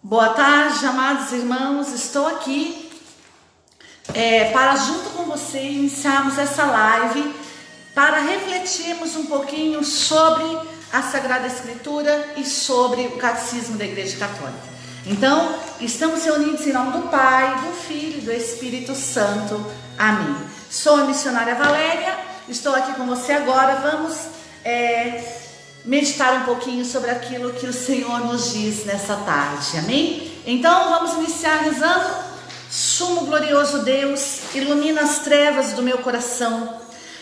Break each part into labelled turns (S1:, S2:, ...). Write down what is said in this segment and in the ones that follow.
S1: Boa tarde, amados irmãos. Estou aqui para, junto com você, iniciarmos essa live para refletirmos um pouquinho sobre a Sagrada Escritura e sobre o Catecismo da Igreja Católica. Então, estamos reunidos em nome do Pai, do Filho e do Espírito Santo. Amém. Sou a missionária Valéria, estou aqui com você agora. Vamos meditar um pouquinho sobre aquilo que o Senhor nos diz nessa tarde, amém? Então vamos iniciar rezando. Sumo glorioso Deus, ilumina as trevas do meu coração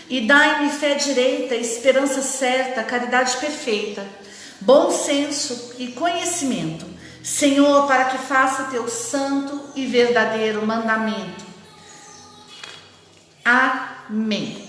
S1: e dai-me fé direita, esperança certa, caridade perfeita, bom senso e conhecimento, Senhor, para que faça teu santo e verdadeiro mandamento. Amém.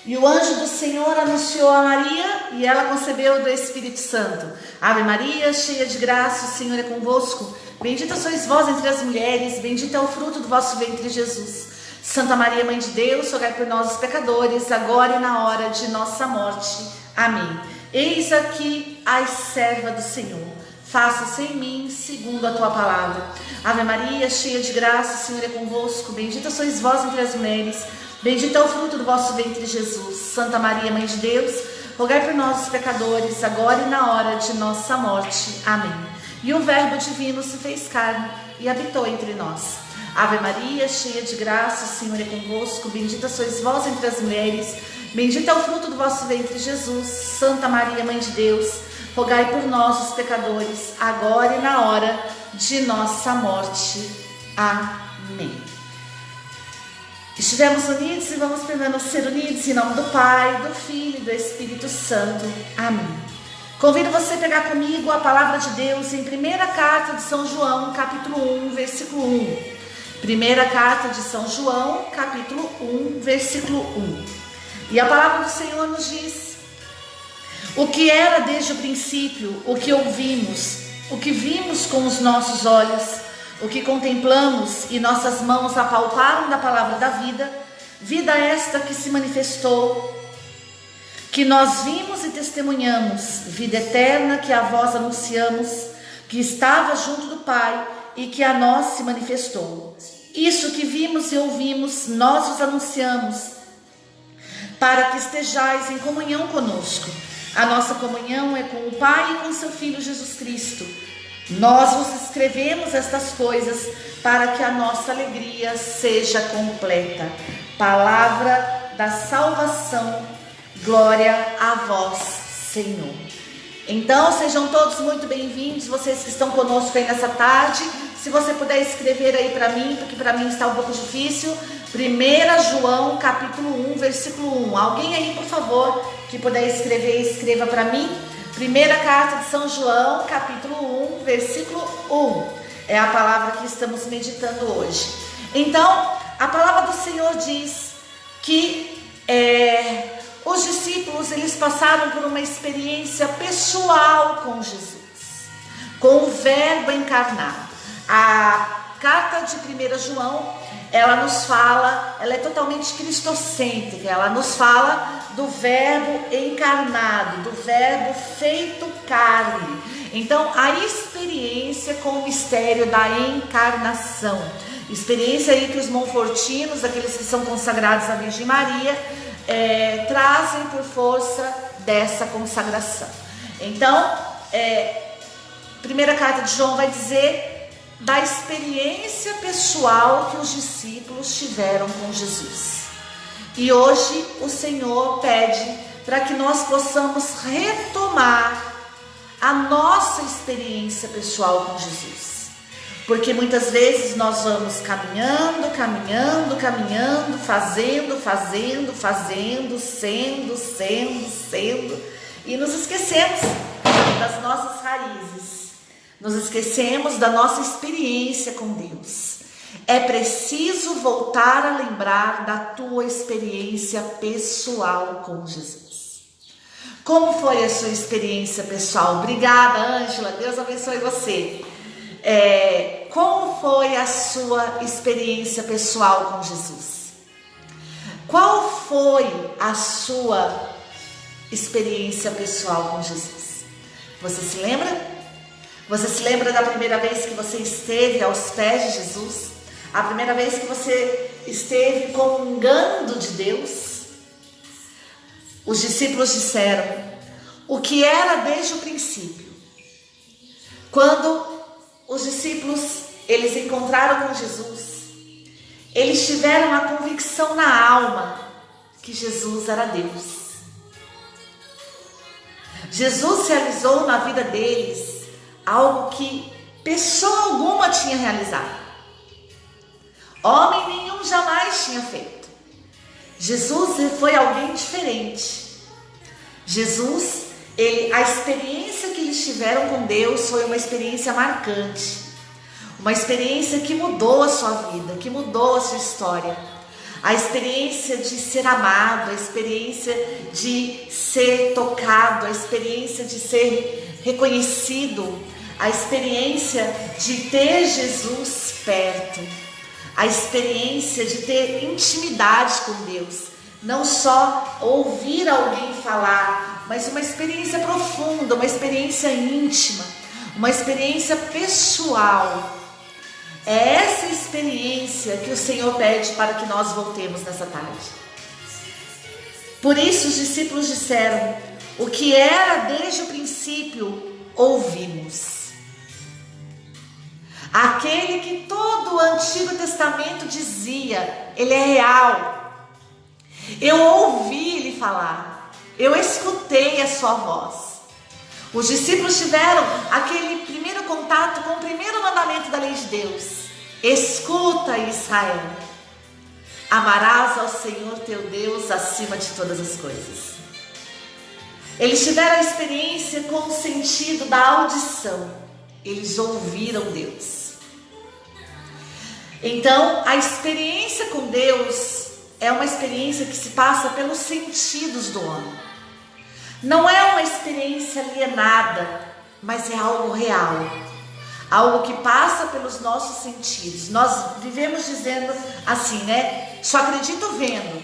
S1: E o anjo do Senhor anunciou a Maria, e ela concebeu do Espírito Santo. Ave Maria, cheia de graça, o Senhor é convosco. Bendita sois vós entre as mulheres, bendito é o fruto do vosso ventre, Jesus. Santa Maria, Mãe de Deus, rogai por nós, os pecadores, agora e na hora de nossa morte. Amém. Eis aqui a serva do Senhor. Faça-se em mim segundo a tua palavra. Ave Maria, cheia de graça, o Senhor é convosco. Bendita sois vós entre as mulheres, bendito é o fruto do vosso ventre, Jesus. Santa Maria, Mãe de Deus, rogai por nós, os pecadores, agora e na hora de nossa morte. Amém. E o Verbo divino se fez carne e habitou entre nós. Ave Maria, cheia de graça, o Senhor é convosco. Bendita sois vós entre as mulheres, bendito é o fruto do vosso ventre, Jesus. Santa Maria, Mãe de Deus, rogai por nós, os pecadores, agora e na hora de nossa morte. Amém. Estivemos unidos e vamos permanecer unidos em nome do Pai, do Filho e do Espírito Santo. Amém. Convido você a pegar comigo a palavra de Deus em primeira carta de São João, capítulo 1, versículo 1. Primeira carta de São João, capítulo 1, versículo 1. E a palavra do Senhor nos diz: o que era desde o princípio, o que ouvimos, o que vimos com os nossos olhos, o que contemplamos e nossas mãos apalparam da palavra da vida, vida esta que se manifestou, que nós vimos e testemunhamos, vida eterna que a vós anunciamos, que estava junto do Pai e que a nós se manifestou. Isso que vimos e ouvimos, nós vos anunciamos, para que estejais em comunhão conosco. A nossa comunhão é com o Pai e com seu Filho Jesus Cristo. Nós vos escrevemos estas coisas para que a nossa alegria seja completa. Palavra da salvação, glória a vós, Senhor. Então, sejam todos muito bem-vindos, vocês que estão conosco aí nessa tarde. Se você puder escrever aí para mim, porque para mim está um pouco difícil. 1 João, capítulo 1, versículo 1. Alguém aí, por favor, que puder escrever, escreva para mim. Primeira carta de São João, capítulo 1, versículo 1. É a palavra que estamos meditando hoje. Então, a palavra do Senhor diz que os discípulos, eles passaram por uma experiência pessoal com Jesus, com o Verbo encarnado. A carta de 1 João, ela nos fala, ela é totalmente cristocêntrica, ela nos fala do Verbo encarnado, do Verbo feito carne. Então, a experiência com o mistério da encarnação, experiência aí que os monfortinos, aqueles que são consagrados à Virgem Maria, trazem por força dessa consagração. Então, primeira carta de João vai dizer da experiência pessoal que os discípulos tiveram com Jesus. E hoje o Senhor pede para que nós possamos retomar a nossa experiência pessoal com Jesus. Porque muitas vezes nós vamos caminhando, fazendo, sendo, e nos esquecemos das nossas raízes. Nos esquecemos da nossa experiência com Deus. É preciso voltar a lembrar da tua experiência pessoal com Jesus. Como foi a sua experiência pessoal? Obrigada, Ângela. Deus abençoe você. Como foi a sua experiência pessoal com Jesus? Qual foi a sua experiência pessoal com Jesus? Você se lembra? Você se lembra da primeira vez que você esteve aos pés de Jesus? A primeira vez que você esteve comungando de Deus? Os discípulos disseram o que era desde o princípio. Quando os discípulos, eles encontraram com Jesus, eles tiveram a convicção na alma que Jesus era Deus. Jesus realizou na vida deles algo que pessoa alguma tinha realizado. Homem nenhum jamais tinha feito. Jesus foi alguém diferente. Jesus, a experiência que eles tiveram com Deus foi uma experiência marcante. Uma experiência que mudou a sua vida, que mudou a sua história. A experiência de ser amado, a experiência de ser tocado, a experiência de ser reconhecido, a experiência de ter Jesus perto, a experiência de ter intimidade com Deus. Não só ouvir alguém falar, mas uma experiência profunda, uma experiência íntima, uma experiência pessoal. É essa experiência que o Senhor pede para que nós voltemos nessa tarde. Por isso os discípulos disseram, o que era desde o princípio, ouvimos. Aquele que todo o Antigo Testamento dizia, ele é real. Eu ouvi ele falar, eu escutei a sua voz. Os discípulos tiveram aquele primeiro contato com o primeiro mandamento da lei de Deus. Escuta, Israel, amarás ao Senhor teu Deus acima de todas as coisas. Eles tiveram a experiência com o sentido da audição. Eles ouviram Deus. Então, a experiência com Deus é uma experiência que se passa pelos sentidos do homem. Não é uma experiência alienada, mas é algo real. Algo que passa pelos nossos sentidos. Nós vivemos dizendo assim, né? Só acredito vendo.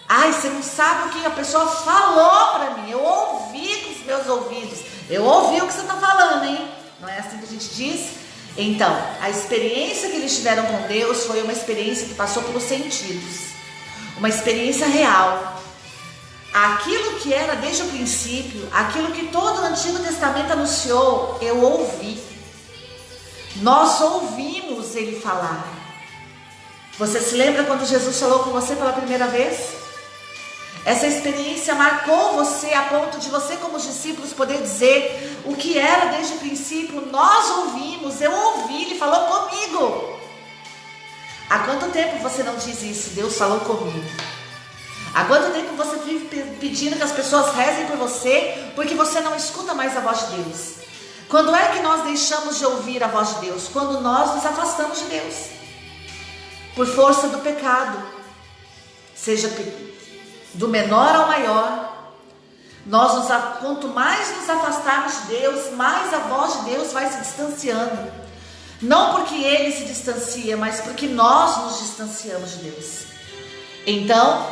S1: Ai, você não sabe o que a pessoa falou para mim. Eu ouvi com os meus ouvidos. Eu ouvi o que você está falando, hein? Não é assim que a gente diz? Então, a experiência que eles tiveram com Deus foi uma experiência que passou pelos sentidos. Uma experiência real. Aquilo que era desde o princípio, aquilo que todo o Antigo Testamento anunciou, eu ouvi. Nós ouvimos ele falar. Você se lembra quando Jesus falou com você pela primeira vez? Essa experiência marcou você a ponto de você, como discípulos, poder dizer o que era desde o princípio. Nós ouvimos, eu ouvi, ele falou comigo. Há quanto tempo você não diz isso? Deus falou comigo. Há quanto tempo você vive pedindo que as pessoas rezem por você porque você não escuta mais a voz de Deus? Quando é que nós deixamos de ouvir a voz de Deus? Quando nós nos afastamos de Deus, por força do pecado, seja do menor ao maior. Quanto mais nos afastarmos de Deus, mais a voz de Deus vai se distanciando. Não porque Ele se distancia, mas porque nós nos distanciamos de Deus. Então,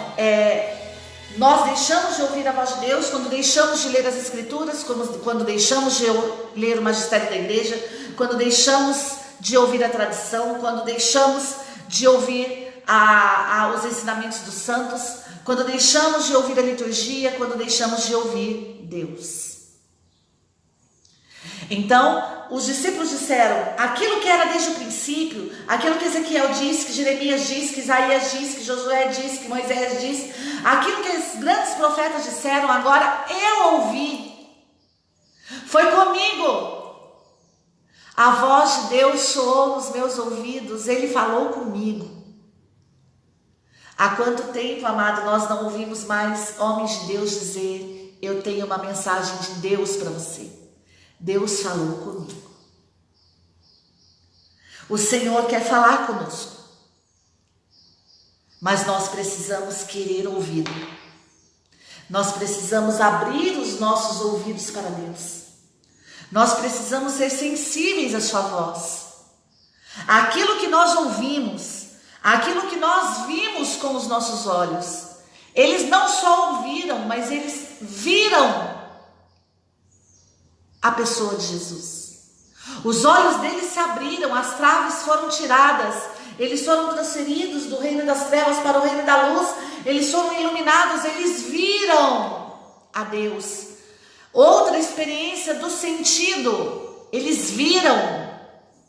S1: nós deixamos de ouvir a voz de Deus quando deixamos de ler as Escrituras, quando deixamos de ler o magistério da igreja, quando deixamos de ouvir a tradição, quando deixamos de ouvir os ensinamentos dos santos, quando deixamos de ouvir a liturgia, quando deixamos de ouvir Deus. Então, os discípulos disseram, aquilo que era desde o princípio, aquilo que Ezequiel diz, que Jeremias diz, que Isaías diz, que Josué diz, que Moisés diz, aquilo que os grandes profetas disseram, agora eu ouvi. Foi comigo. A voz de Deus soou nos meus ouvidos, Ele falou comigo. Há quanto tempo, amado, nós não ouvimos mais homens de Deus dizer, eu tenho uma mensagem de Deus para você. Deus falou comigo. O Senhor quer falar conosco, mas nós precisamos querer ouvi-lo. Nós precisamos abrir os nossos ouvidos para Deus. Nós precisamos ser sensíveis à sua voz. Aquilo que nós ouvimos, aquilo que nós vimos com os nossos olhos, eles não só ouviram, mas eles viram a pessoa de Jesus. Os olhos deles se abriram, as traves foram tiradas, eles foram transferidos do reino das trevas para o reino da luz, eles foram iluminados, eles viram a Deus. Outra experiência do sentido, eles viram,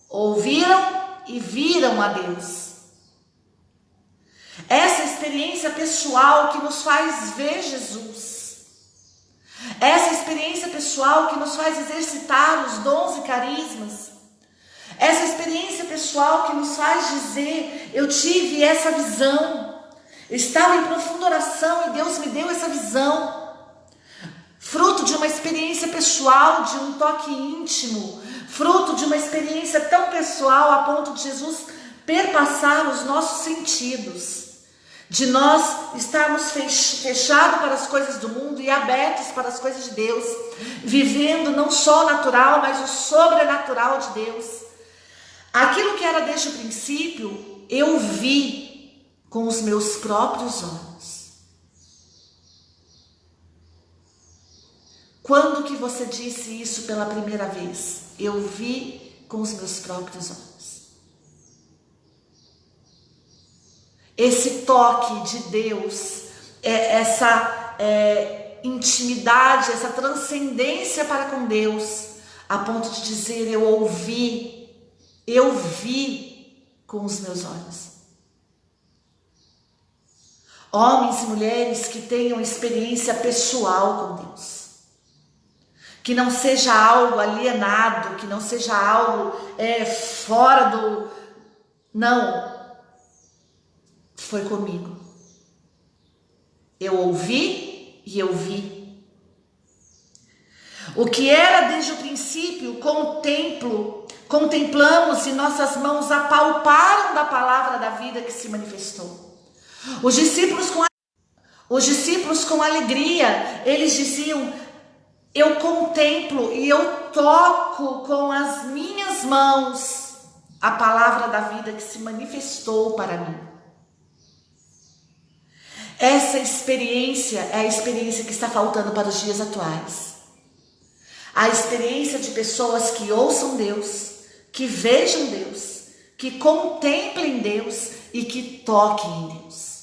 S1: ouviram e viram a Deus. Essa experiência pessoal que nos faz ver Jesus. Essa experiência pessoal que nos faz exercitar os dons e carismas. Essa experiência pessoal que nos faz dizer, eu tive essa visão. Eu estava em profunda oração e Deus me deu essa visão. Fruto de uma experiência pessoal, de um toque íntimo. Fruto de uma experiência tão pessoal a ponto de Jesus perpassar os nossos sentidos. De nós estarmos fechados para as coisas do mundo e abertos para as coisas de Deus, vivendo não só o natural, mas o sobrenatural de Deus. Aquilo que era desde o princípio, eu vi com os meus próprios olhos. Quando que você disse isso pela primeira vez? Eu vi com os meus próprios olhos. Esse toque de Deus, essa intimidade, essa transcendência para com Deus, a ponto de dizer, eu vi com os meus olhos. Homens e mulheres que tenham experiência pessoal com Deus. Que não seja algo alienado, que não seja algo fora do... Não. Foi comigo. Eu ouvi e eu vi. O que era desde o princípio, contemplamos e nossas mãos apalparam da palavra da vida que se manifestou. Os discípulos com alegria, eles diziam, eu contemplo e eu toco com as minhas mãos a palavra da vida que se manifestou para mim. Essa experiência é a experiência que está faltando para os dias atuais. A experiência de pessoas que ouçam Deus, que vejam Deus, que contemplem Deus e que toquem em Deus.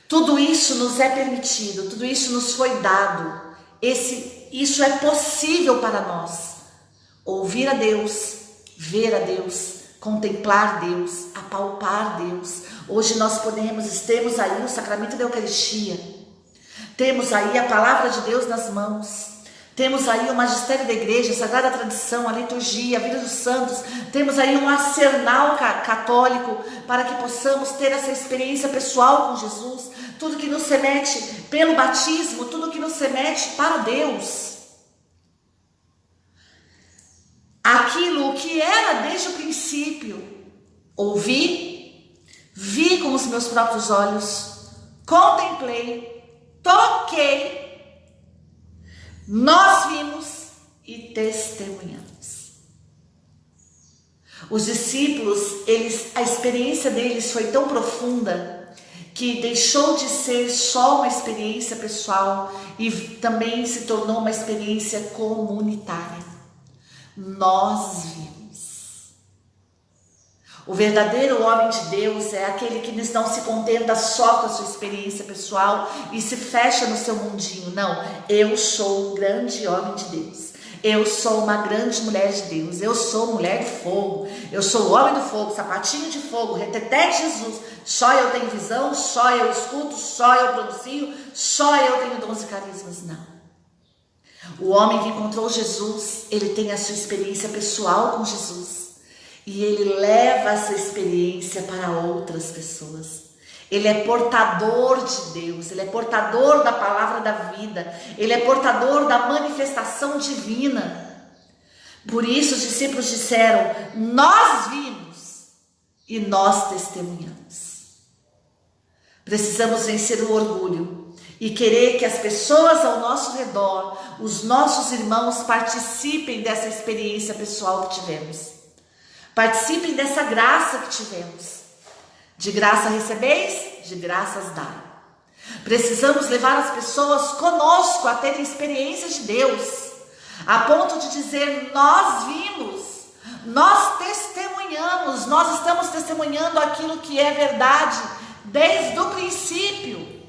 S1: Tudo isso nos é permitido, tudo isso nos foi dado. Isso é possível para nós. Ouvir a Deus, ver a Deus, contemplar Deus, apalpar Deus. Hoje nós temos aí o sacramento da Eucaristia, temos aí a palavra de Deus nas mãos, temos aí o magistério da igreja, a sagrada tradição, a liturgia, a vida dos santos, temos aí um arsenal católico para que possamos ter essa experiência pessoal com Jesus, tudo que nos remete pelo batismo, tudo que nos remete para Deus. Aquilo que era desde o princípio, ouvi com os meus próprios olhos, contemplei, toquei, nós vimos e testemunhamos. Os discípulos, a experiência deles foi tão profunda que deixou de ser só uma experiência pessoal e também se tornou uma experiência comunitária. Nós vimos. O verdadeiro homem de Deus é aquele que não se contenta só com a sua experiência pessoal e se fecha no seu mundinho. Não, eu sou um grande homem de Deus. Eu sou uma grande mulher de Deus. Eu sou mulher de fogo. Eu sou o homem do fogo, sapatinho de fogo, reteté de Jesus. Só eu tenho visão, só eu escuto, só eu pronuncio, só eu tenho dons e carismas. Não. O homem que encontrou Jesus, ele tem a sua experiência pessoal com Jesus. E ele leva essa experiência para outras pessoas. Ele é portador de Deus, ele é portador da palavra da vida, ele é portador da manifestação divina. Por isso os discípulos disseram, nós vimos e nós testemunhamos. Precisamos vencer o orgulho e querer que as pessoas ao nosso redor, os nossos irmãos, participem dessa experiência pessoal que tivemos. Participem dessa graça que tivemos. De graça recebeis, de graças dai. Precisamos levar as pessoas conosco a terem experiências de Deus, a ponto de dizer: nós vimos, nós testemunhamos, nós estamos testemunhando aquilo que é verdade desde o princípio.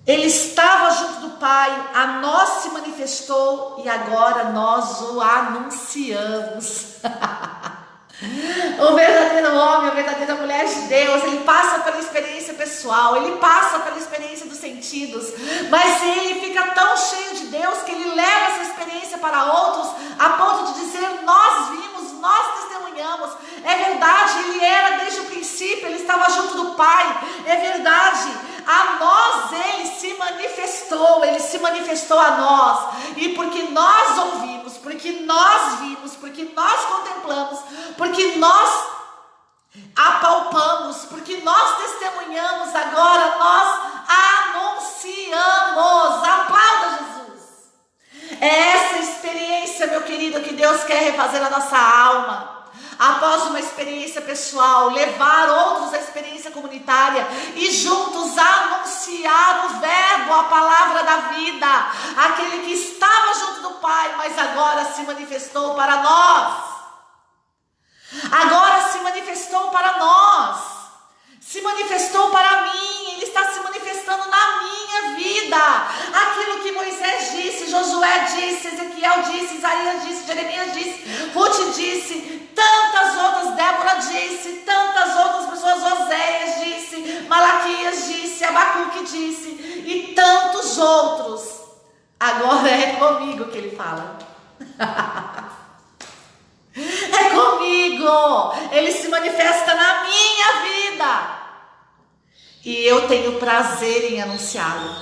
S1: Ele estava junto do Pai, a nós se manifestou e agora nós o anunciamos. O verdadeiro homem, a verdadeira mulher de Deus, ele passa pela experiência pessoal, ele passa pela experiência dos sentidos, mas ele fica tão cheio de Deus que ele leva essa experiência para outros, a ponto de dizer: nós vimos, nós testemunhamos. É verdade, ele era desde o princípio, ele estava junto do Pai. É verdade, a nós ele se manifestou a nós. E porque nós ouvimos, porque nós vimos, porque nós contemplamos, porque nós apalpamos, porque nós testemunhamos, agora nós anunciamos. Aplauda Jesus. É essa experiência, meu querido, que Deus quer refazer na nossa alma. Após uma experiência pessoal, levar outros à experiência comunitária e juntos anunciar o verbo, a palavra da vida, aquele que estava junto do Pai, mas agora se manifestou para nós. Agora se manifestou para nós, se manifestou para mim, ele está se manifestando na minha vida. Aquilo que Moisés disse, Josué disse, Ezequiel disse, Isaías disse, Jeremias disse, Ruth disse, tantas outras, Débora disse, tantas outras pessoas, Oséias disse, Malaquias disse, Abacuque disse e tantos outros. Agora é comigo que ele fala. É comigo, ele se manifesta na minha vida e eu tenho prazer em anunciá-lo.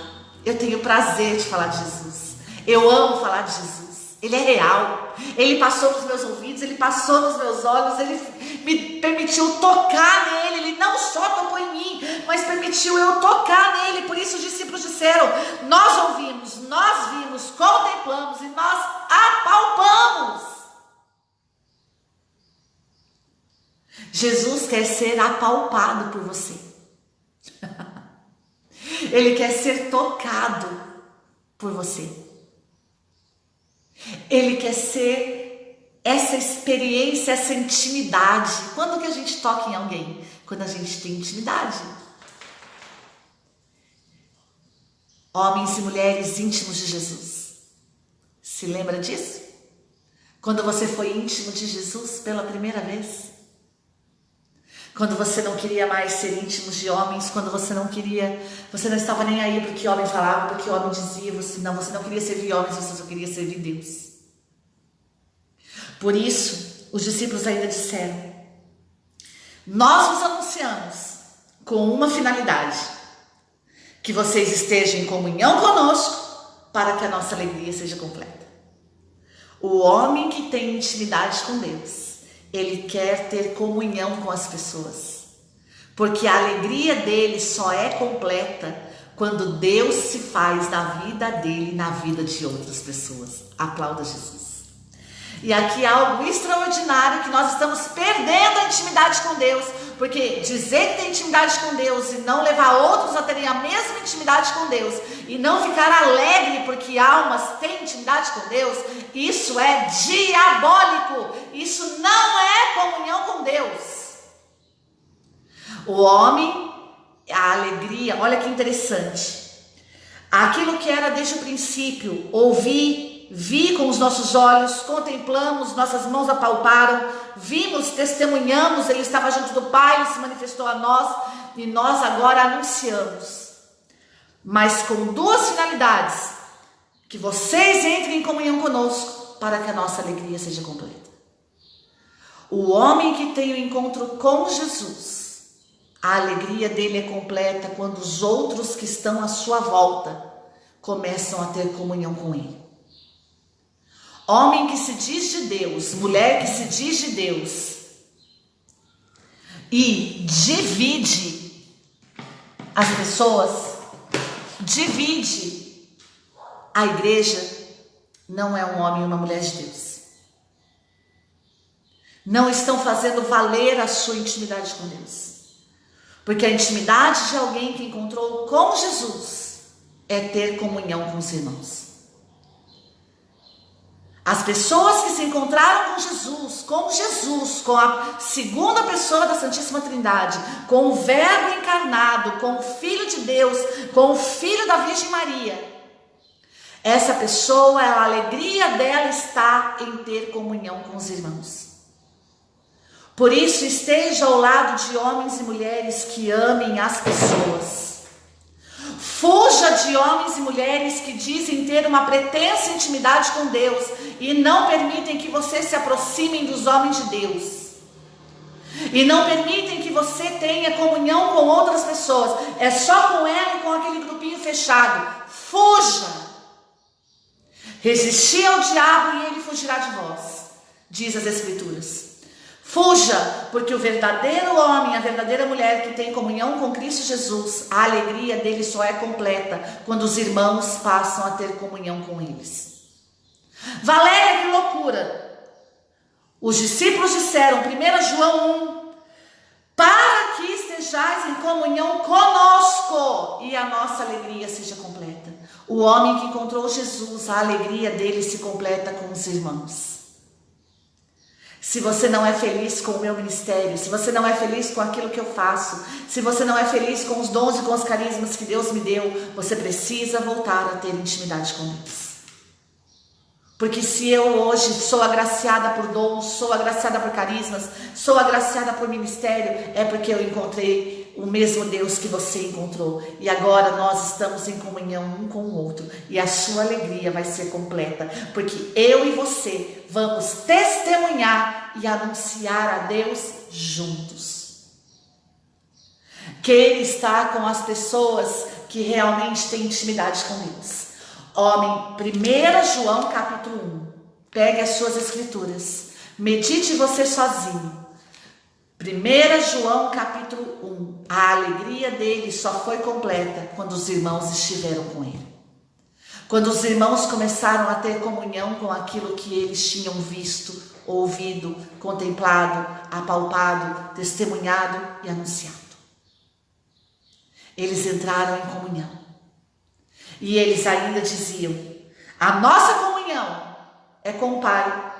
S1: Eu tenho prazer de falar de Jesus. Eu amo falar de Jesus. Ele é real, ele passou nos meus ouvidos, ele passou nos meus olhos, ele me permitiu tocar nele. Ele não só tocou em mim, mas permitiu eu tocar nele. Por isso os discípulos disseram: nós ouvimos, nós vimos, contemplamos e nós apalpamos. Jesus quer ser apalpado por você. Ele quer ser tocado por você. Ele quer ser essa experiência, essa intimidade. Quando que a gente toca em alguém? Quando a gente tem intimidade. Homens e mulheres íntimos de Jesus. Se lembra disso? Quando você foi íntimo de Jesus pela primeira vez? Quando você não queria mais ser íntimo de homens, quando você não estava nem aí para o que homem falava, para o que homem dizia, você não queria servir homens, você só queria servir Deus. Por isso, os discípulos ainda disseram: nós vos anunciamos com uma finalidade, que vocês estejam em comunhão conosco, para que a nossa alegria seja completa. O homem que tem intimidade com Deus, ele quer ter comunhão com as pessoas, porque a alegria dele só é completa quando Deus se faz na vida dele e na vida de outras pessoas. Aplauda Jesus. E aqui há algo extraordinário, que nós estamos perdendo a intimidade com Deus, porque dizer que tem intimidade com Deus e não levar outros a terem a mesma intimidade com Deus e não ficar alegre porque almas têm intimidade com Deus, isso é diabólico, isso não é comunhão com Deus. O homem, a alegria, olha que interessante, aquilo que era desde o princípio, vi com os nossos olhos, contemplamos, nossas mãos apalparam, vimos, testemunhamos, ele estava junto do Pai, ele se manifestou a nós e nós agora anunciamos. Mas com duas finalidades: que vocês entrem em comunhão conosco, para que a nossa alegria seja completa. O homem que tem o encontro com Jesus, a alegria dele é completa quando os outros que estão à sua volta começam a ter comunhão com ele. Homem que se diz de Deus, mulher que se diz de Deus e divide as pessoas, divide a igreja, não é um homem e uma mulher de Deus. Não estão fazendo valer a sua intimidade com Deus. Porque a intimidade de alguém que encontrou com Jesus é ter comunhão com os irmãos. As pessoas que se encontraram com a segunda pessoa da Santíssima Trindade, com o Verbo encarnado, com o Filho de Deus, com o Filho da Virgem Maria, essa pessoa, a alegria dela está em ter comunhão com os irmãos. Por isso, esteja ao lado de homens e mulheres que amem as pessoas. Fuja de homens e mulheres que dizem ter uma pretensa intimidade com Deus e não permitem que você se aproxime dos homens de Deus. E não permitem que você tenha comunhão com outras pessoas. É só com ela e com aquele grupinho fechado. Fuja! Resisti ao diabo e ele fugirá de vós, diz as Escrituras. Fuja, porque o verdadeiro homem, a verdadeira mulher que tem comunhão com Cristo Jesus, a alegria dele só é completa quando os irmãos passam a ter comunhão com eles. Valéria, que loucura! Os discípulos disseram, 1 João 1, para que estejais em comunhão conosco e a nossa alegria seja completa. O homem que encontrou Jesus, a alegria dele se completa com os irmãos. Se você não é feliz com o meu ministério, se você não é feliz com aquilo que eu faço, se você não é feliz com os dons e com os carismas que Deus me deu, você precisa voltar a ter intimidade com Deus. Porque se eu hoje sou agraciada por dons, sou agraciada por carismas, sou agraciada por ministério, é porque eu encontrei o mesmo Deus que você encontrou. E agora nós estamos em comunhão um com o outro. E a sua alegria vai ser completa. Porque eu e você vamos testemunhar e anunciar a Deus juntos. Que Ele está com as pessoas que realmente têm intimidade com Deus. Homem, 1 João capítulo 1, pegue as suas escrituras, medite você sozinho. 1 João capítulo 1, a alegria dele só foi completa quando os irmãos estiveram com ele. Quando os irmãos começaram a ter comunhão com aquilo que eles tinham visto, ouvido, contemplado, apalpado, testemunhado e anunciado. Eles entraram em comunhão. E eles ainda diziam, a nossa comunhão é com o Pai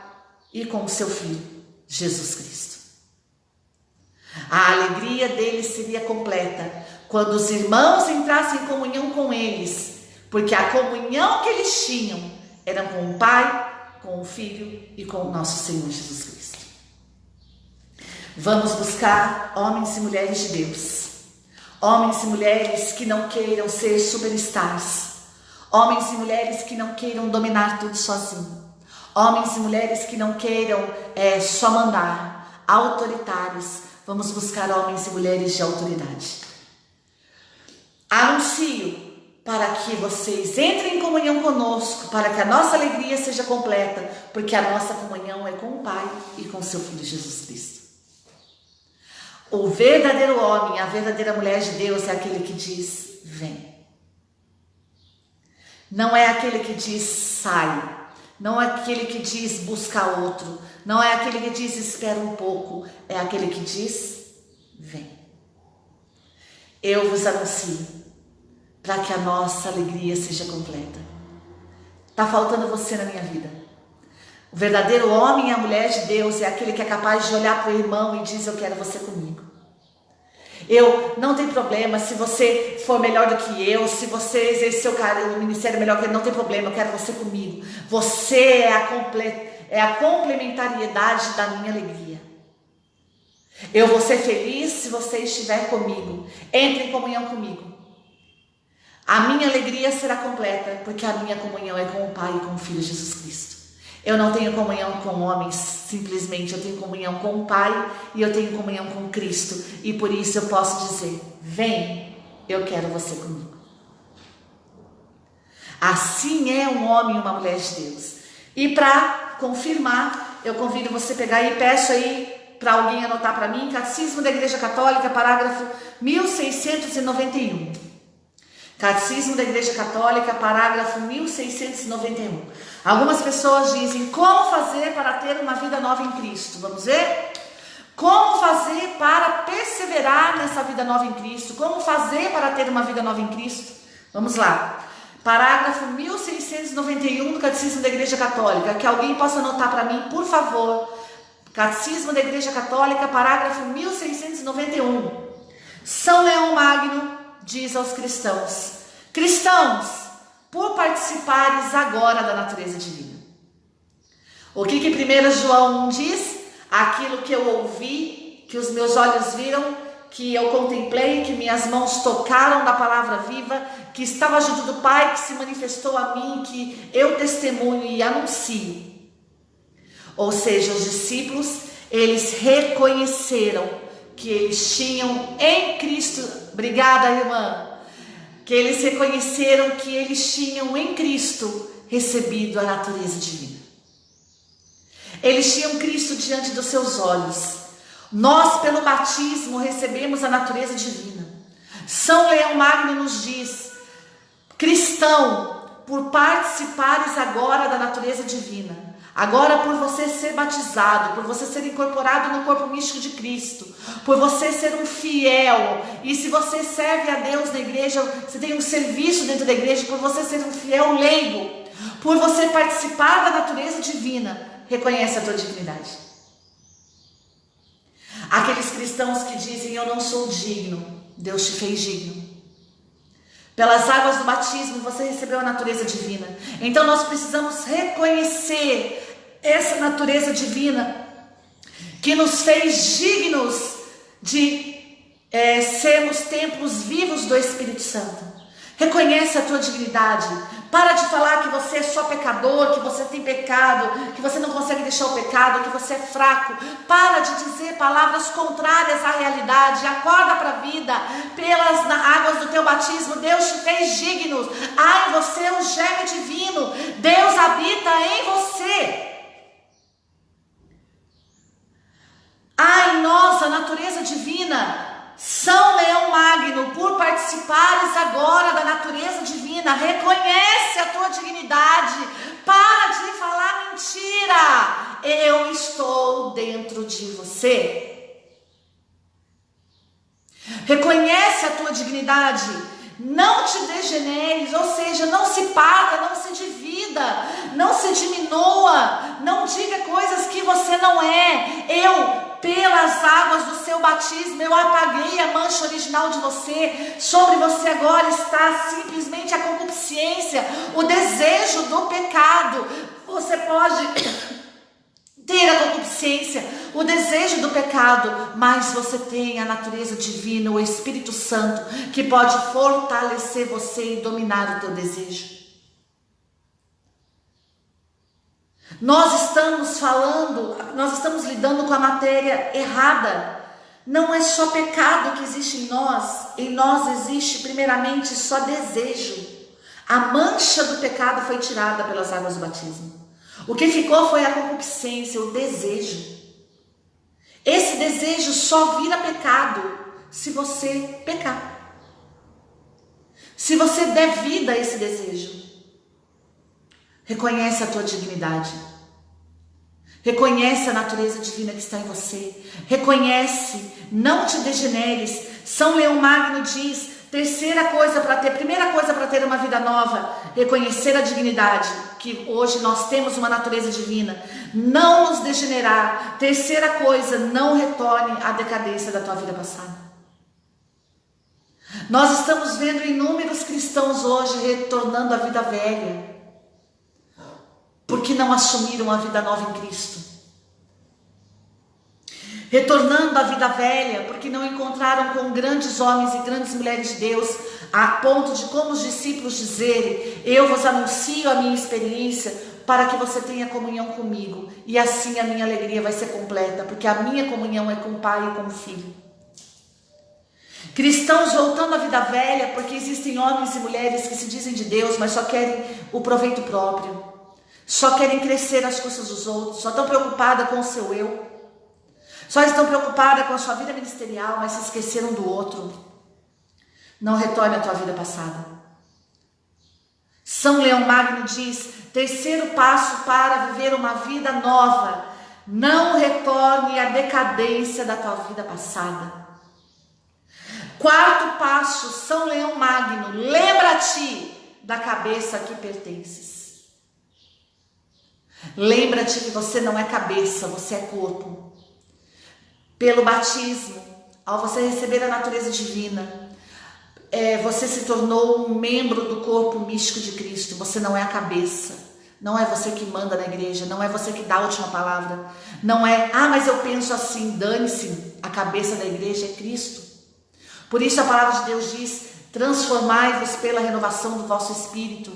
S1: e com o seu Filho, Jesus Cristo. A alegria deles seria completa quando os irmãos entrassem em comunhão com eles, porque a comunhão que eles tinham era com o Pai, com o Filho e com o nosso Senhor Jesus Cristo. Vamos buscar homens e mulheres de Deus. Homens e mulheres que não queiram ser superstars. Homens e mulheres que não queiram dominar tudo sozinho. Homens e mulheres que não queiram só mandar. Autoritários. Vamos buscar homens e mulheres de autoridade. Anuncio para que vocês entrem em comunhão conosco, para que a nossa alegria seja completa, porque a nossa comunhão é com o Pai e com o seu Filho Jesus Cristo. O verdadeiro homem, a verdadeira mulher de Deus é aquele que diz, vem. Não é aquele que diz, sai. Não é aquele que diz, busca outro. Não é aquele que diz, espera um pouco. É aquele que diz, vem. Eu vos anuncio, para que a nossa alegria seja completa. Está faltando você na minha vida. O verdadeiro homem e a mulher de Deus é aquele que é capaz de olhar para o irmão e diz, eu quero você comigo. Eu não tem problema se você for melhor do que eu, se você exercer o ministério melhor que ele, não tem problema, eu quero você comigo. Você é a complementariedade da minha alegria. Eu vou ser feliz se você estiver comigo. Entre em comunhão comigo. A minha alegria será completa, porque a minha comunhão é com o Pai e com o Filho Jesus Cristo. Eu não tenho comunhão com homens, simplesmente eu tenho comunhão com o Pai e eu tenho comunhão com Cristo. E por isso eu posso dizer, vem, eu quero você comigo. Assim é um homem e uma mulher de Deus. E para confirmar, eu convido você a pegar e peço aí para alguém anotar para mim, Catecismo da Igreja Católica, parágrafo 1691. Catecismo da Igreja Católica, parágrafo 1691. Algumas pessoas dizem, como fazer para ter uma vida nova em Cristo? Vamos ver? Como fazer para perseverar nessa vida nova em Cristo? Como fazer para ter uma vida nova em Cristo? Vamos lá. parágrafo 1691 do Catecismo da Igreja Católica, que alguém possa anotar para mim, por favor. Catecismo da Igreja Católica, parágrafo 1691. São Leão Magno diz aos cristãos: cristãos, por participares agora da natureza divina. O que 1 João 1 diz? Aquilo que eu ouvi, que os meus olhos viram, que eu contemplei, que minhas mãos tocaram da palavra viva, que estava junto do Pai, que se manifestou a mim, que eu testemunho e anuncio. Ou seja, os discípulos, eles reconheceram que eles tinham em Cristo, obrigada irmã, que eles reconheceram que eles tinham em Cristo recebido a natureza divina. Eles tinham Cristo diante dos seus olhos. Nós, pelo batismo, recebemos a natureza divina. São Leão Magno nos diz: cristão, por participares agora da natureza divina, agora por você ser batizado, por você ser incorporado no corpo místico de Cristo, por você ser um fiel, e se você serve a Deus na igreja, você tem um serviço dentro da igreja, por você ser um fiel leigo, por você participar da natureza divina, reconhece a tua dignidade. Aqueles cristãos que dizem: eu não sou digno, Deus te fez digno. Pelas águas do batismo você recebeu a natureza divina. Então nós precisamos reconhecer essa natureza divina que nos fez dignos de sermos templos vivos do Espírito Santo. Reconhece a tua dignidade. Para de falar que você é só pecador, que você tem pecado, que você não consegue deixar o pecado, que você é fraco. Para de dizer palavras contrárias à realidade. Acorda para a vida. Pelas águas do teu batismo, Deus te fez dignos. Há em você o germe divino. Deus habita em você. Há em nós a natureza divina. São Leão Magno, por participares agora da natureza divina, reconhece a tua dignidade. Para de falar mentira. Eu estou dentro de você. Reconhece a tua dignidade. Não te degeneres, ou seja, não se parta, não se divida, não se diminua, não diga coisas que você não é. Pelas águas do seu batismo, eu apaguei a mancha original de você. Sobre você agora está simplesmente a concupiscência, o desejo do pecado. Você pode ter a concupiscência, o desejo do pecado, mas você tem a natureza divina, o Espírito Santo, que pode fortalecer você e dominar o teu desejo. Nós estamos lidando com a matéria errada. Não é só pecado que existe em nós existe primeiramente só desejo. A mancha do pecado foi tirada pelas águas do batismo. O que ficou foi a concupiscência, o desejo. Esse desejo só vira pecado se você pecar. Se você der vida a esse desejo. Reconhece a tua dignidade. Reconhece a natureza divina que está em você. Reconhece, não te degeneres. São Leão Magno diz: primeira coisa para ter uma vida nova, reconhecer a dignidade, que hoje nós temos uma natureza divina. Não nos degenerar. Terceira coisa, não retorne à decadência da tua vida passada. Nós estamos vendo inúmeros cristãos hoje retornando à vida velha, porque não assumiram a vida nova em Cristo. Retornando à vida velha, porque não encontraram com grandes homens e grandes mulheres de Deus, a ponto de, como os discípulos dizerem: eu vos anuncio a minha experiência para que você tenha comunhão comigo, e assim a minha alegria vai ser completa, porque a minha comunhão é com o Pai e com o Filho. Cristãos voltando à vida velha, porque existem homens e mulheres que se dizem de Deus, mas só querem o proveito próprio. Só querem crescer às custas dos outros, só estão preocupadas com o seu eu, só estão preocupadas com a sua vida ministerial, mas se esqueceram do outro. Não retorne à tua vida passada. São Leão Magno diz: terceiro passo para viver uma vida nova, não retorne à decadência da tua vida passada. Quarto passo, São Leão Magno: lembra-te da cabeça a que pertences. Lembra-te que você não é cabeça, você é corpo. Pelo batismo, ao você receber a natureza divina, você se tornou um membro do corpo místico de Cristo. Você não é a cabeça. Não é você que manda na igreja. Não é você que dá a última palavra. Não é, mas eu penso assim, dane-se. A cabeça da igreja é Cristo. Por isso a palavra de Deus diz, transformai-vos pela renovação do vosso espírito.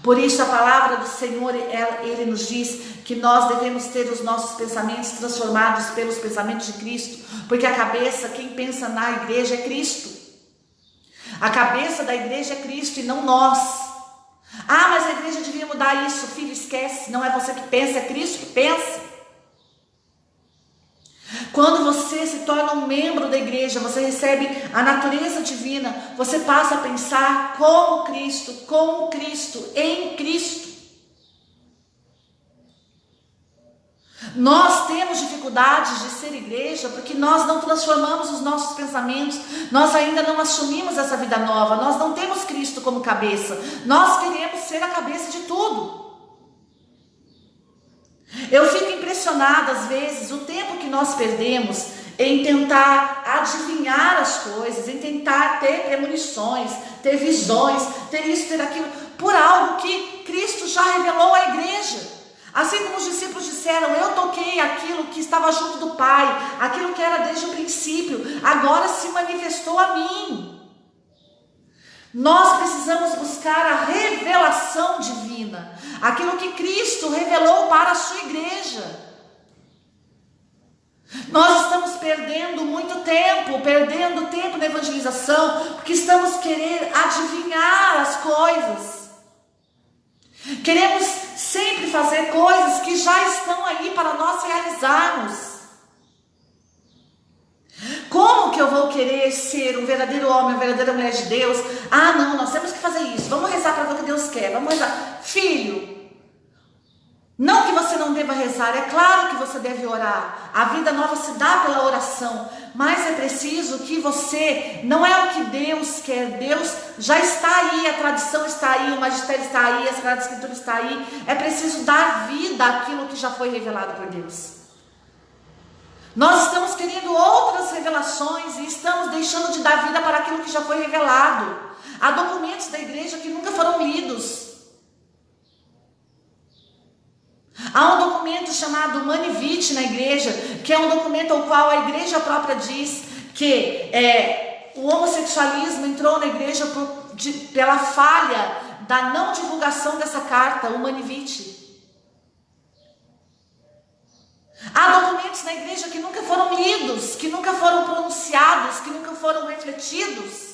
S1: Por isso a palavra do Senhor, ele nos diz que nós devemos ter os nossos pensamentos transformados pelos pensamentos de Cristo. Porque a cabeça, quem pensa na igreja é Cristo. A cabeça da igreja é Cristo e não nós. Mas a igreja devia mudar isso. Filho, esquece. Não é você que pensa, é Cristo que pensa. Quando você se torna um membro da igreja, você recebe a natureza divina, você passa a pensar como Cristo, com Cristo, em Cristo. Nós temos dificuldades de ser igreja porque nós não transformamos os nossos pensamentos, nós ainda não assumimos essa vida nova, nós não temos Cristo como cabeça, nós queremos ser a cabeça de tudo. Eu fico impressionada às vezes, o tempo que nós perdemos em tentar adivinhar as coisas, em tentar ter premonições, ter visões, ter isso, ter aquilo, por algo que Cristo já revelou à igreja. Assim como os discípulos disseram, eu toquei aquilo que estava junto do Pai, aquilo que era desde o princípio, agora se manifestou a mim. Nós precisamos buscar a revelação divina, aquilo que Cristo revelou para a sua igreja. Nós estamos perdendo tempo na evangelização, porque estamos querendo adivinhar as coisas. Queremos sempre fazer coisas que já estão aí para nós realizarmos. Como que eu vou querer ser um verdadeiro homem, uma verdadeira mulher de Deus? Não, nós temos que fazer isso. Vamos rezar para ver o que Deus quer. Vamos rezar. Filho, não que você não deva rezar. É claro que você deve orar. A vida nova se dá pela oração. Mas é preciso que você, não é o que Deus quer. Deus já está aí, a tradição está aí, o magistério está aí, a Sagrada Escritura está aí. É preciso dar vida àquilo que já foi revelado por Deus. Nós estamos querendo outras revelações e estamos deixando de dar vida para aquilo que já foi revelado. Há documentos da igreja que nunca foram lidos. Há um documento chamado Manivite na igreja, que é um documento ao qual a igreja própria diz que o homossexualismo entrou na igreja pela falha da não divulgação dessa carta, o Manivite. Há documentos na igreja que nunca foram lidos, que nunca foram pronunciados, que nunca foram refletidos.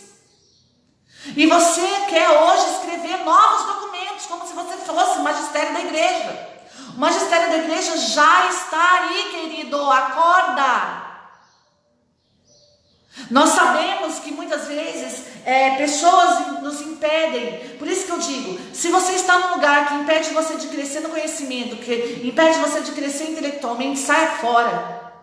S1: E você quer hoje escrever novos documentos, como se você fosse o magistério da igreja. O magistério da igreja já está aí, querido, acorda. Nós sabemos que muitas vezes pessoas nos impedem. Por isso que eu digo, se você está num lugar que impede você de crescer no conhecimento, que impede você de crescer intelectualmente, saia fora.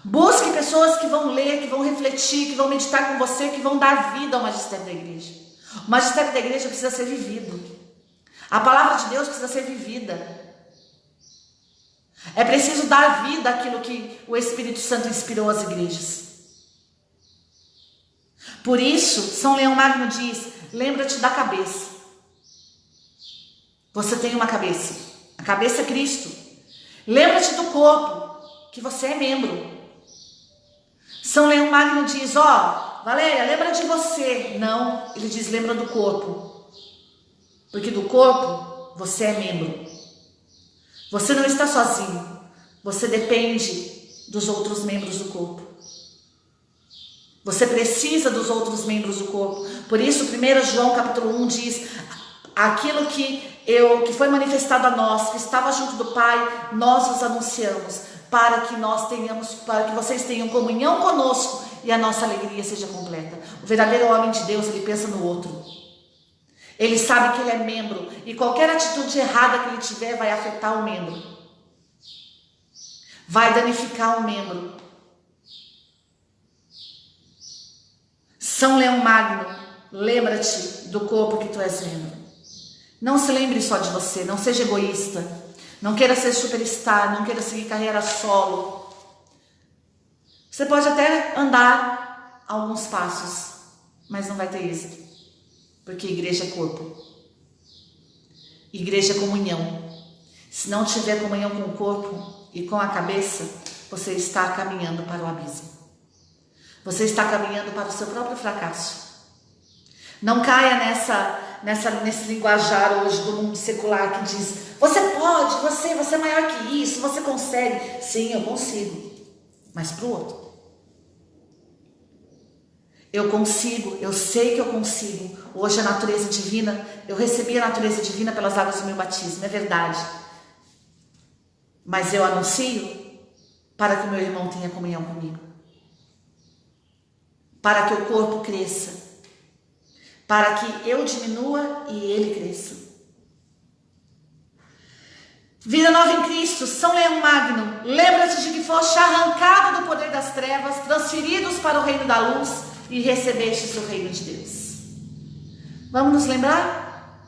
S1: Busque pessoas que vão ler, que vão refletir, que vão meditar com você, que vão dar vida ao magistério da igreja. O magistério da igreja precisa ser vivido. A palavra de Deus precisa ser vivida. É preciso dar vida àquilo que o Espírito Santo inspirou às igrejas. Por isso, São Leão Magno diz, lembra-te da cabeça. Você tem uma cabeça. A cabeça é Cristo. Lembra-te do corpo, que você é membro. São Leão Magno diz, Valéria, lembra de você. Não, ele diz, lembra do corpo. Porque do corpo, você é membro. Você não está sozinho. Você depende dos outros membros do corpo. Você precisa dos outros membros do corpo. Por isso, 1 João capítulo 1 diz, aquilo que foi manifestado a nós, que estava junto do Pai, nós vos anunciamos, para que vocês tenham comunhão conosco e a nossa alegria seja completa. O verdadeiro homem de Deus, ele pensa no outro. Ele sabe que ele é membro e qualquer atitude errada que ele tiver vai afetar o membro. Vai danificar o membro. São Leão Magno, lembra-te do corpo que tu és membro. Não se lembre só de você, não seja egoísta, não queira ser superstar, não queira seguir carreira solo. Você pode até andar alguns passos, mas não vai ter êxito, porque igreja é corpo, igreja é comunhão. Se não tiver comunhão com o corpo e com a cabeça, você está caminhando para o abismo, você está caminhando para o seu próprio fracasso. Não caia nesse linguajar hoje do mundo secular que diz: você pode, você é maior que isso, você consegue. Sim, eu consigo, mas para o outro. Eu consigo, eu sei que eu consigo. Hoje a natureza divina, eu recebi a natureza divina pelas águas do meu batismo, é verdade. Mas eu anuncio para que o meu irmão tenha comunhão comigo, para que o corpo cresça, para que eu diminua e ele cresça. Vida nova em Cristo, São Leão Magno, lembra-te de que foste arrancado do poder das trevas, transferidos para o reino da luz e recebeste o reino de Deus. Vamos nos lembrar?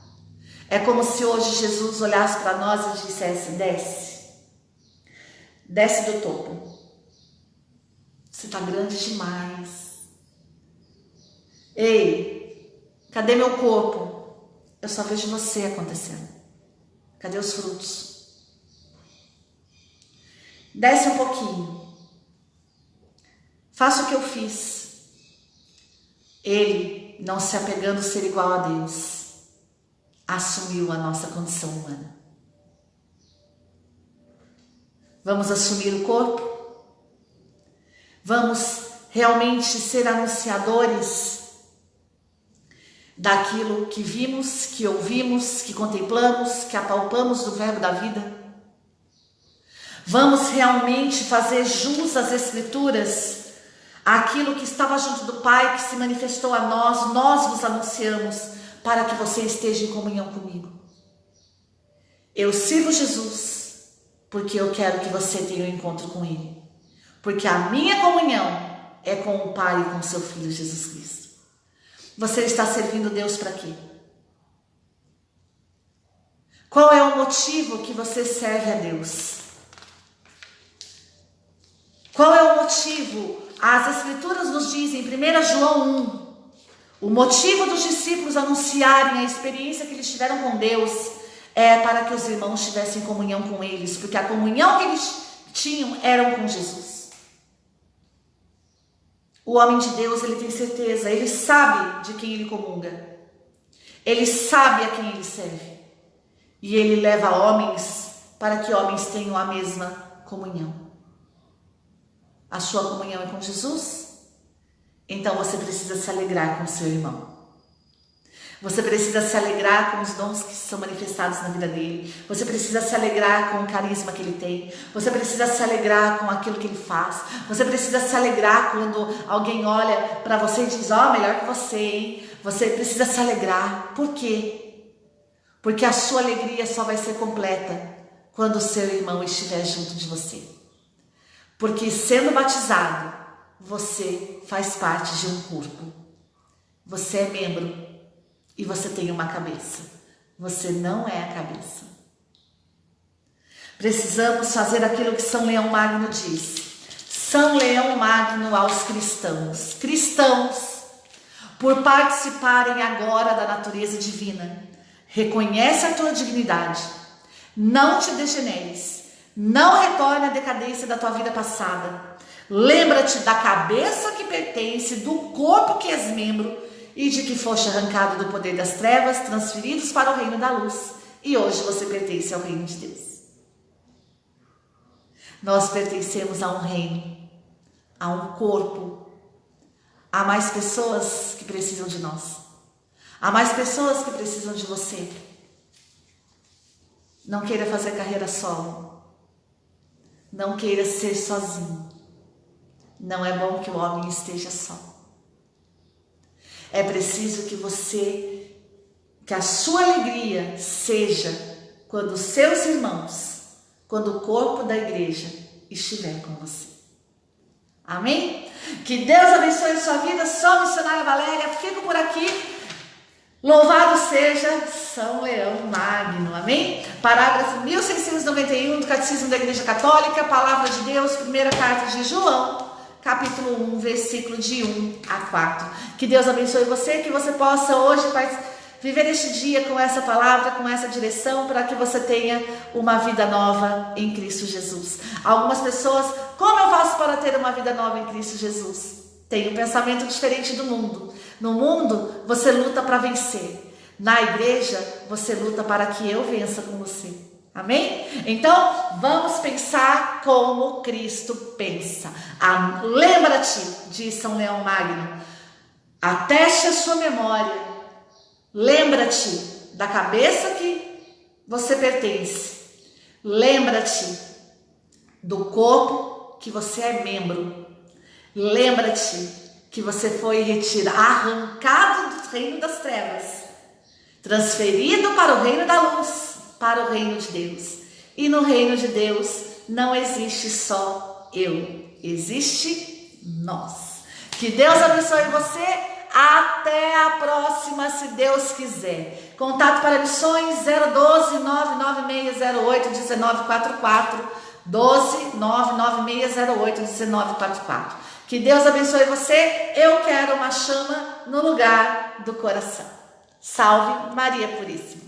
S1: É como se hoje Jesus olhasse para nós e dissesse: desce do topo, você está grande demais. Ei, cadê meu corpo? Eu só vejo você acontecendo. Cadê os frutos? Desce um pouquinho. Faça o que eu fiz. Ele, não se apegando a ser igual a Deus, assumiu a nossa condição humana. Vamos assumir o corpo? Vamos realmente ser anunciadores daquilo que vimos, que ouvimos, que contemplamos, que apalpamos do verbo da vida? Vamos realmente fazer jus às Escrituras, aquilo que estava junto do Pai, que se manifestou a nós vos anunciamos, para que você esteja em comunhão comigo. Eu sirvo Jesus, porque eu quero que você tenha um encontro com Ele, porque a minha comunhão é com o Pai e com o seu Filho Jesus Cristo. Você está servindo Deus para quê? Qual é o motivo que você serve a Deus? Qual é o motivo? As Escrituras nos dizem, em 1 João 1, o motivo dos discípulos anunciarem a experiência que eles tiveram com Deus é para que os irmãos tivessem comunhão com eles, porque a comunhão que eles tinham era com Jesus. O homem de Deus, ele tem certeza, ele sabe de quem ele comunga, ele sabe a quem ele serve, e ele leva homens para que homens tenham a mesma comunhão. A sua comunhão é com Jesus? Então você precisa se alegrar com o seu irmão. Você precisa se alegrar com os dons que são manifestados na vida dele. Você precisa se alegrar com o carisma que ele tem. Você precisa se alegrar com aquilo que ele faz. Você precisa se alegrar quando alguém olha para você e diz: ó, melhor que você, hein? Você precisa se alegrar. Por quê? Porque a sua alegria só vai ser completa quando o seu irmão estiver junto de você. Porque sendo batizado, você faz parte de um corpo. Você é membro. E você tem uma cabeça. Você não é a cabeça. Precisamos fazer aquilo que São Leão Magno diz. São Leão Magno aos cristãos. Cristãos, por participarem agora da natureza divina, reconhece a tua dignidade. Não te degeneres. Não retorne à decadência da tua vida passada. Lembra-te da cabeça que pertence, do corpo que és membro, e de que foste arrancado do poder das trevas, transferidos para o reino da luz, e hoje você pertence ao reino de Deus. Nós pertencemos a um reino, a um corpo. Há mais pessoas que precisam de nós. Há mais pessoas que precisam de você. Não queira fazer carreira solo. Não queira ser sozinho. Não é bom que o homem esteja só. É preciso que a sua alegria seja quando os seus irmãos, quando o corpo da igreja estiver com você. Amém? Que Deus abençoe a sua vida. Sou a missionária Valéria. Fico por aqui. Louvado seja São Leão Magno, amém? Parágrafo 1691 do Catecismo da Igreja Católica, Palavra de Deus, primeira carta de João, capítulo 1, versículo de 1 a 4. Que Deus abençoe você, que você possa hoje viver este dia com essa palavra, com essa direção, para que você tenha uma vida nova em Cristo Jesus. Algumas pessoas, como eu faço para ter uma vida nova em Cristo Jesus? Tem um pensamento diferente do mundo. No mundo, você luta para vencer. Na igreja, você luta para que eu vença com você. Amém? Então, vamos pensar como Cristo pensa. Lembra-te, diz São Leão Magno, ateste a sua memória. Lembra-te da cabeça que você pertence. Lembra-te do corpo que você é membro. Lembra-te que você foi arrancado do reino das trevas, transferido para o reino da luz, para o reino de Deus. E no reino de Deus não existe só eu, existe nós. Que Deus abençoe você. Até a próxima, se Deus quiser. Contato para missões 012 99608 1944, 12 99608 1944. Que Deus abençoe você. Eu quero uma chama no lugar do coração. Salve Maria Puríssima.